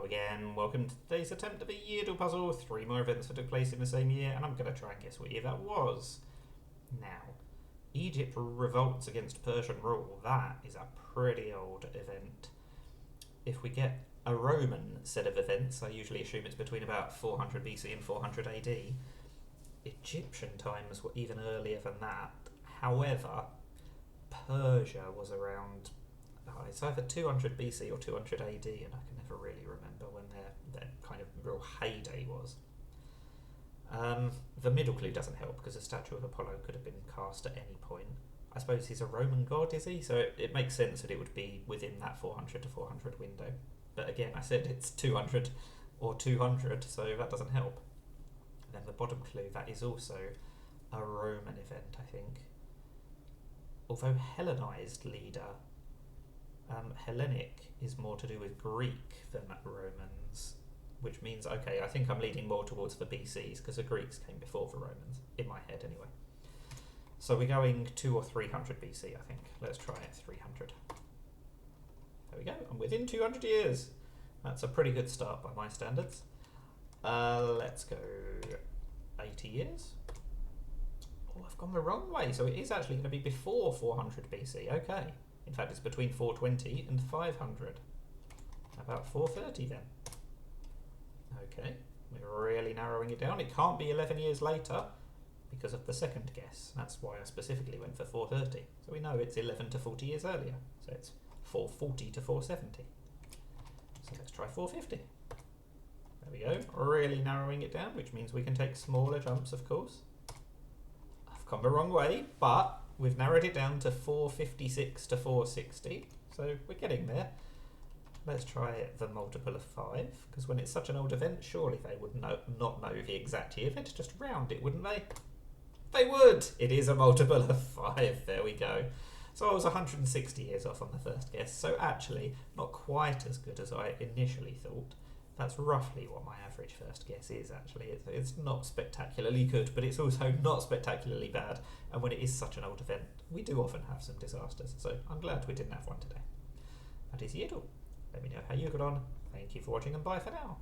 Hello again, welcome to today's attempt of a Yeardle puzzle. 3 more events that took place in the same year, and I'm going to try and guess what year that was. Now, Egypt revolts against Persian rule. That is a pretty old event. If we get a Roman set of events, I usually assume it's between about 400 BC and 400 AD. Egyptian times were even earlier than that. However, Persia was around it's either 200 BC or 200 AD, and I can never really remember when their kind of real heyday was. The middle clue doesn't help because the statue of Apollo could have been cast at any point. I suppose he's a Roman god, is he? So it makes sense that it would be within that 400 to 400 window. But again, I said it's 200 or 200, so that doesn't help. And then the bottom clue, that is also a Roman event, I think. Although Hellenized leader, Hellenic is more to do with Greek than Romans, which means, okay, I think I'm leaning more towards the BCs because the Greeks came before the Romans, in my head anyway. So we're going 200 or 300 BC, I think. Let's try it, 300. There we go, I'm within 200 years. That's a pretty good start by my standards. Let's go 80 years. Oh, I've gone the wrong way, so it is actually going to be before 400 BC, okay. In fact, it's between 420 and 500. How about 430 then? Okay, we're really narrowing it down. It can't be 11 years later because of the second guess. That's why I specifically went for 430. So we know it's 11 to 40 years earlier. So it's 440 to 470. So let's try 450. There we go, really narrowing it down, which means we can take smaller jumps, of course. I've come the wrong way, but we've narrowed it down to 456 to 460, so we're getting there. Let's try the multiple of 5, because when it's such an old event, surely they would not know the exact year. They'd just round it, wouldn't they? They would! It is a multiple of 5, there we go. So I was 160 years off on the first guess, so actually not quite as good as I initially thought. That's roughly what my average first guess is, actually. It's not spectacularly good, but it's also not spectacularly bad. And when it is such an old event, we do often have some disasters. So I'm glad we didn't have one today. That is Yeardle. Let me know how you got on. Thank you for watching, and bye for now.